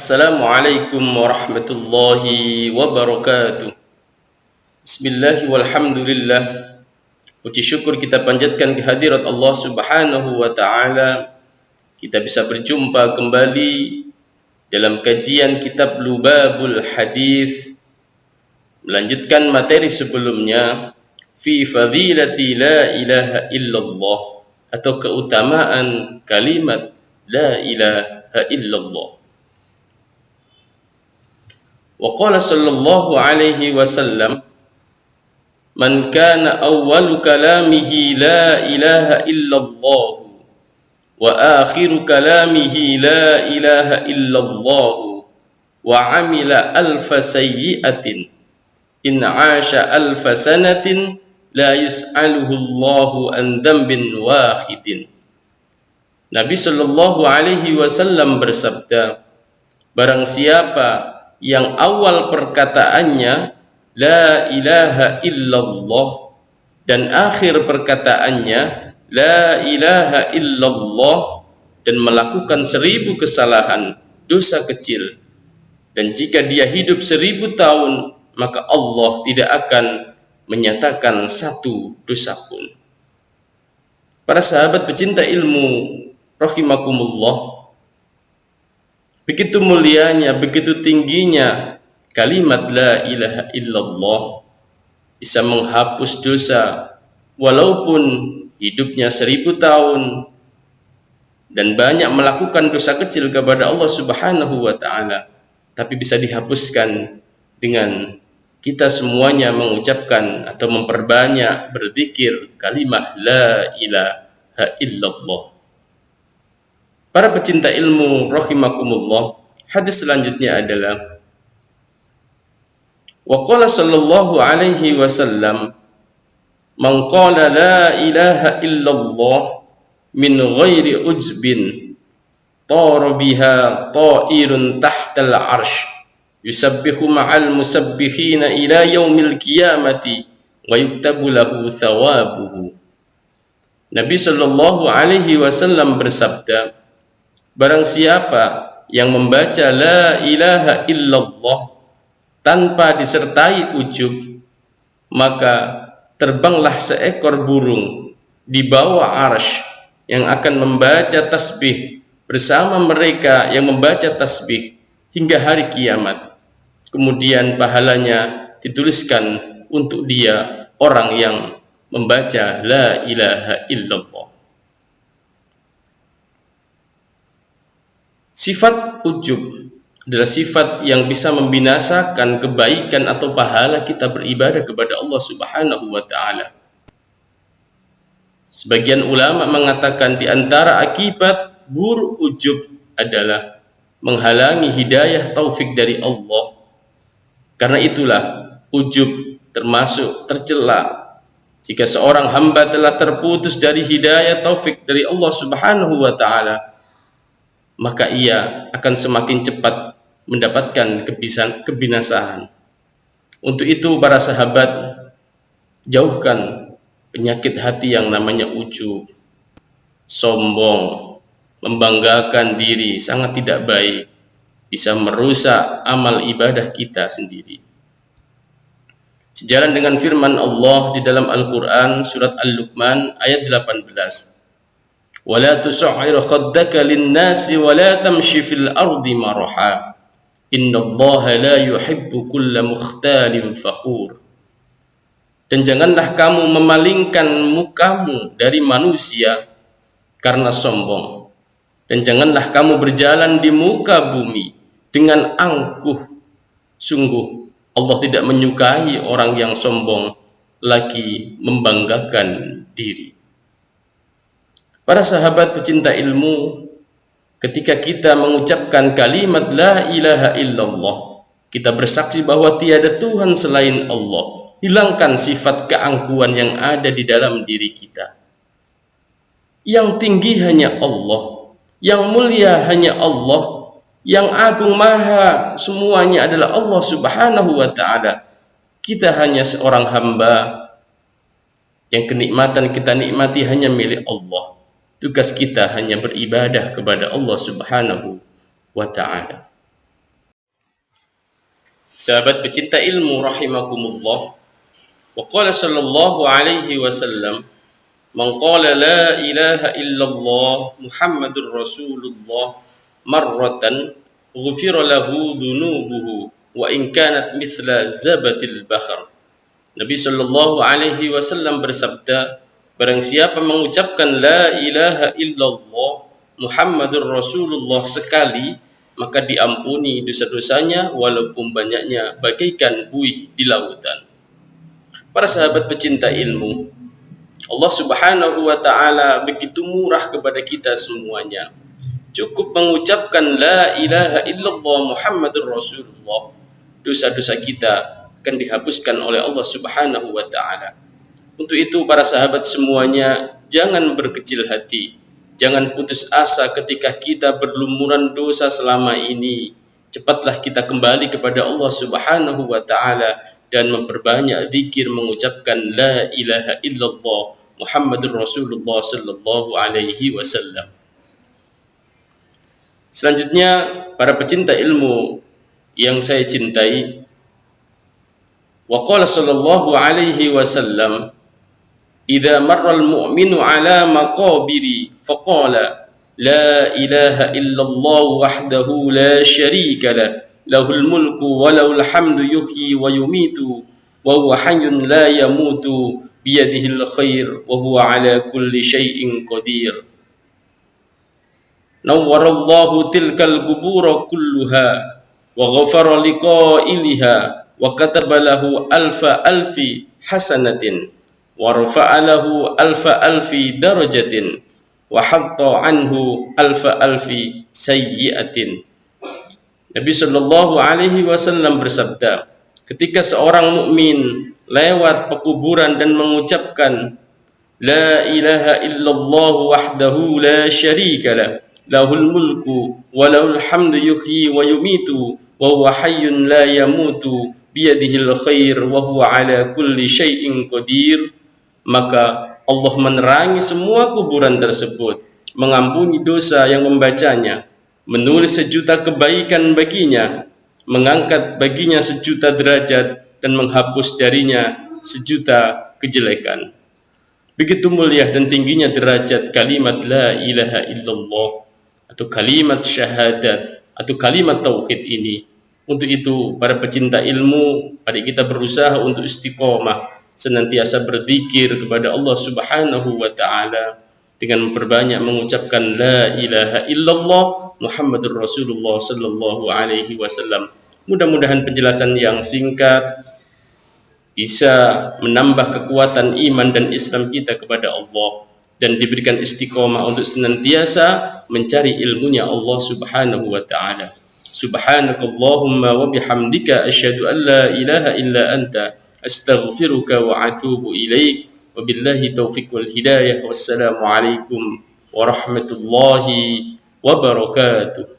Assalamualaikum warahmatullahi wabarakatuh. Bismillah walhamdulillah. Puji syukur kita panjatkan kehadirat Allah Subhanahu wa taala. Kita bisa berjumpa kembali dalam kajian kitab Lubabul Hadis, melanjutkan materi sebelumnya fi fadilati la ilaha illallah, atau keutamaan kalimat la ilaha illallah. Wa qala sallallahu alaihi wasallam, man kana awwalu kalamihi la ilaha illallah wa akhiru kalamihi la ilaha illallah wa amila alfa sayyi'atin in 'asha alfa sanatin la yus'aluhu Allahu an dhanbin wahidin. Nabi sallallahu alaihi wasallam bersabda, barang siapa yang awal perkataannya la ilaha illallah dan akhir perkataannya la ilaha illallah, dan melakukan 1000 kesalahan dosa kecil, dan jika dia hidup 1000 tahun, maka Allah tidak akan menyatakan satu dosa pun. Para sahabat pecinta ilmu rahimakumullah, begitu mulianya, begitu tingginya kalimat la ilaha illallah, bisa menghapus dosa walaupun hidupnya 1000 tahun dan banyak melakukan dosa kecil kepada Allah Subhanahu wa taala, tapi bisa dihapuskan dengan kita semuanya mengucapkan atau memperbanyak berzikir kalimat la ilaha illallah. Para pecinta ilmu rahimakumullah, hadis selanjutnya adalah wa qala sallallahu alaihi wasallam, man qala la ilaha illallah min ghairi ujbin tara biha ta'irun tahtal arsh yusabbihu ma'al musabbihina ila yaumil qiyamati wa yuktabu lahu thawabuhu. Nabi sallallahu alaihi wasallam bersabda, barang siapa yang membaca la ilaha illallah tanpa disertai ujub, maka terbanglah seekor burung di bawah arsy yang akan membaca tasbih bersama mereka yang membaca tasbih hingga hari kiamat. Kemudian pahalanya dituliskan untuk dia, orang yang membaca la ilaha illallah. Sifat ujub adalah sifat yang bisa membinasakan kebaikan atau pahala kita beribadah kepada Allah Subhanahu wa taala. Sebagian ulama mengatakan di antara akibat buruk ujub adalah menghalangi hidayah taufik dari Allah. Karena itulah ujub termasuk tercela. Jika seorang hamba telah terputus dari hidayah taufik dari Allah Subhanahu wa taala, maka ia akan semakin cepat mendapatkan kebinasaan. Untuk itu para sahabat, jauhkan penyakit hati yang namanya ujub, sombong, membanggakan diri, sangat tidak baik, bisa merusak amal ibadah kita sendiri. Sejalan dengan firman Allah di dalam Al-Quran surat Al-Luqman ayat 18, وَلَا تُسَعِّرْ خَدَّكَ لِلنَّاسِ وَلَا تَمْشِ فِي الْأَرْضِ مَرَحًا إِنَّ اللَّهَ لَا يُحِبُّ كُلَّ مُخْتَالٍ فَخُورٍ. Dan janganlah kamu memalingkan mukamu dari manusia karena sombong, dan janganlah kamu berjalan di muka bumi dengan angkuh. Sungguh Allah tidak menyukai orang yang sombong lagi membanggakan diri. Para sahabat pecinta ilmu, ketika kita mengucapkan kalimat la ilaha illallah, kita bersaksi bahwa tiada Tuhan selain Allah. Hilangkan sifat keangkuhan yang ada di dalam diri kita. Yang tinggi hanya Allah, yang mulia hanya Allah, yang agung maha semuanya adalah Allah Subhanahu wa ta'ala. Kita hanya seorang hamba yang kenikmatan kita nikmati hanya milik Allah. Tugas kita hanya beribadah kepada Allah Subhanahu wa ta'ala. Sahabat pecinta ilmu rahimakumullah, wa qala sallallahu alaihi wasallam, man qala la ilaha illallah Muhammadur Rasulullah marratan ghufira lahu dhunubuhu wa in kanat mithla zabatil bahr. Nabi sallallahu alaihi wasallam bersabda, barang siapa mengucapkan la ilaha illallah Muhammadur Rasulullah sekali, maka diampuni dosa-dosanya walaupun banyaknya bagaikan buih di lautan. Para sahabat pecinta ilmu, Allah Subhanahu wa taala begitu murah kepada kita semuanya. Cukup mengucapkan la ilaha illallah Muhammadur Rasulullah, dosa-dosa kita akan dihapuskan oleh Allah Subhanahu wa taala. Untuk itu para sahabat semuanya, jangan berkecil hati. Jangan putus asa ketika kita berlumuran dosa selama ini. Cepatlah kita kembali kepada Allah Subhanahu wa taala dan memperbanyak zikir mengucapkan la ilaha illallah Muhammadur Rasulullah sallallahu alaihi wasallam. Selanjutnya, para pecinta ilmu yang saya cintai, wa qala sallallahu alaihi wasallam, idza marral mu'minu ala maqabiri faqala la ilaha illallah wahdahu la syarika lah lahul mulku wa lahul hamdu yuhyi wa yumitu wa huwa hayyun la yamutu biyadihil khair wa huwa ala kulli syai'in qadir. Nawwarallahu tilkal qubura kulluha wa ghafara liqailiha wa kataba lahu alfa alfi hasanatin wa rafa'a lahu alfa alfi darajatin wa hatta anhu alfa alfi sayyi'atin. Nabi sallallahu alaihi wasallam bersabda, ketika seorang mukmin lewat pekuburan dan mengucapkan la ilaha illallah wahdahu la syarika lah lahul mulku wa lahul hamdu yuhyi wa yumitu wa huwa hayyun la yamutu biyadihil khair wa huwa ala kulli syai'in qadir, maka Allah menerangi semua kuburan tersebut, mengampuni dosa yang membacanya, menulis sejuta kebaikan baginya, mengangkat baginya sejuta derajat, dan menghapus darinya sejuta kejelekan. Begitu mulia dan tingginya derajat kalimat la ilaha illallah atau kalimat syahadat atau kalimat tauhid ini. Untuk itu para pecinta ilmu, mari kita berusaha untuk istiqomah, senantiasa berzikir kepada Allah Subhanahu wa taala dengan memperbanyak mengucapkan la ilaha illallah Muhammadur Rasulullah sallallahu alaihi wasallam. Mudah-mudahan penjelasan yang singkat bisa menambah kekuatan iman dan Islam kita kepada Allah dan diberikan istiqomah untuk senantiasa mencari ilmunya Allah Subhanahu wa taala. Subhanakallahumma wa bihamdika asyhadu an la ilaha illa anta astaghfiruka wa atubu ilaik. Wabillahi taufiq wal hidayah. Wassalamu alaikum warahmatullahi wabarakatuh.